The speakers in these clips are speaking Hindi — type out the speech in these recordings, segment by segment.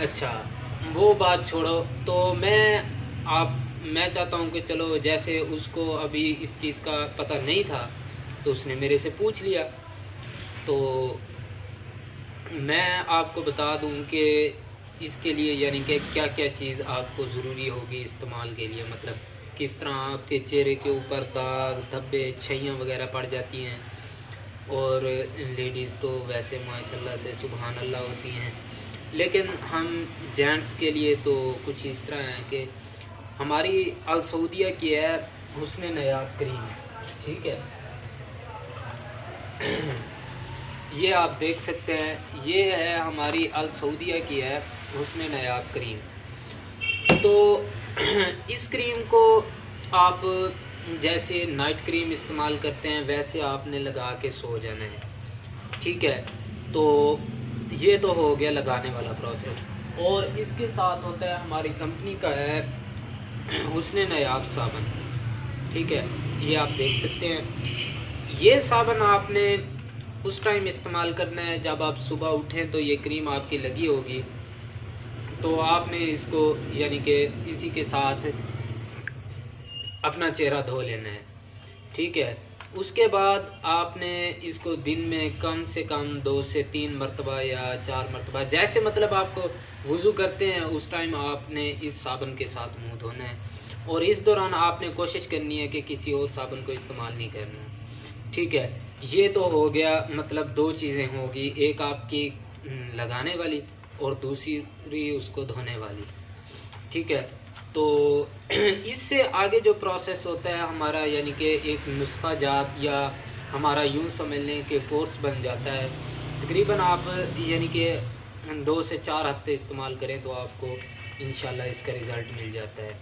अच्छा, वो बात छोड़ो। तो मैं चाहता हूँ कि चलो, जैसे उसको अभी इस चीज़ का पता नहीं था तो उसने मेरे से पूछ लिया। तो मैं आपको बता दूं कि इसके लिए यानी कि क्या-क्या चीज़ आपको ज़रूरी होगी इस्तेमाल के लिए, मतलब किस तरह आपके चेहरे के ऊपर दाग, धब्बे, छइयाँ वगैरह पड़ जाती हैं। और लेडीज़ तो वैसे माशाल्लाह से सुबहान अल्लाह होती हैं, लेकिन हम जेंट्स के लिए तो कुछ इस तरह है कि हमारी अल सऊदिया की है हुस्न नायाब क्रीम, ठीक है। ये आप देख सकते हैं, ये है हमारी अल सऊदिया की है हुस्न नायाब क्रीम। तो इस क्रीम को आप जैसे नाइट क्रीम इस्तेमाल करते हैं वैसे आपने लगा के सो जाना है, ठीक है। तो ये तो हो गया लगाने वाला प्रोसेस। और इसके साथ होता है, हमारी कंपनी का है हुस्न नायाब साबन, ठीक है। ये आप देख सकते हैं, ये साबन आपने उस टाइम इस्तेमाल करना है जब आप सुबह उठें तो ये क्रीम आपकी लगी होगी। तो आपने इसको यानी कि इसी के साथ अपना चेहरा धो लेना है, ठीक है। उसके बाद आपने इसको दिन में कम से कम 2 से 3 मरतबा या 4 मरतबा, जैसे मतलब आपको वज़ू करते हैं उस टाइम आपने इस साबुन के साथ मुंह धोना है। और इस दौरान आपने कोशिश करनी है कि किसी और साबुन को इस्तेमाल नहीं करना, ठीक है। ये तो हो गया, मतलब 2 चीज़ें होगी, एक आपकी लगाने वाली और दूसरी उसको धोने वाली, ठीक है। तो इससे आगे जो प्रोसेस होता है हमारा, यानी कि एक नुस्खा जात या हमारा यूँ समझ लें कि कोर्स बन जाता है। तकरीबन आप यानी कि 2 से 4 हफ्ते इस्तेमाल करें तो आपको इंशाल्लाह इसका रिज़ल्ट मिल जाता है।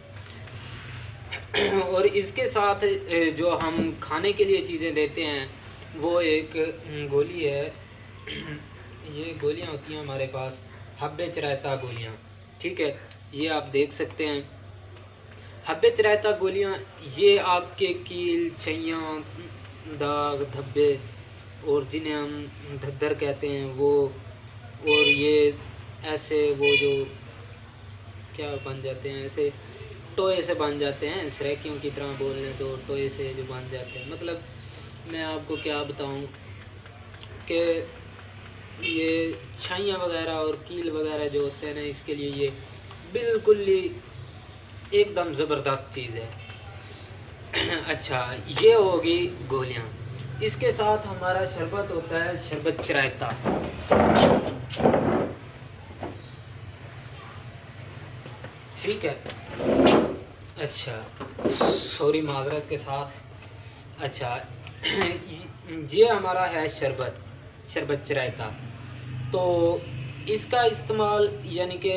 और इसके साथ जो हम खाने के लिए चीज़ें देते हैं वो एक गोली है। ये गोलियां होती हैं हमारे पास, हब्बे चरायता गोलियां, ठीक है। ये आप देख सकते हैं, हब्बे चरायता गोलियां, ये आपके कील, छइयाँ, दाग, धब्बे और जिन्हें हम धद्दर कहते हैं वो, और ये ऐसे वो जो क्या बन जाते हैं, ऐसे टोए से बन जाते हैं, सरेकियों की तरह बोल लें तो टोए से जो बन जाते हैं। मतलब मैं आपको क्या बताऊं कि ये छाइयाँ वगैरह और कील वगैरह जो होते हैं ना, इसके लिए ये बिल्कुल ही एकदम ज़बरदस्त चीज़ है। अच्छा, ये होगी गोलियाँ। इसके साथ हमारा शरबत होता है, शरबत चरायता, ठीक है। अच्छा, सॉरी माजरत के साथ। अच्छा, ये हमारा है शरबत, शरबत चरायता। तो इसका इस्तेमाल यानी कि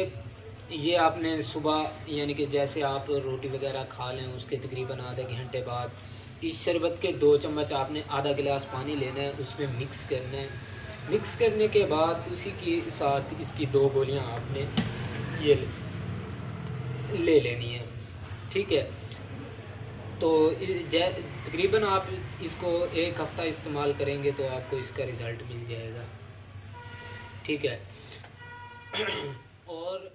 ये आपने सुबह यानी कि जैसे आप रोटी वगैरह खा लें उसके तकरीबन आधे घंटे बाद इस शरबत के 2 चम्मच आपने आधा गिलास पानी लेना है, उसमें मिक्स करना है। मिक्स करने के बाद उसी के साथ इसकी 2 गोलियां आपने ये ले लेनी है, ठीक है। तो तकरीबन आप इसको 1 हफ़्ता इस्तेमाल करेंगे तो आपको इसका रिज़ल्ट मिल जाएगा, ठीक है। और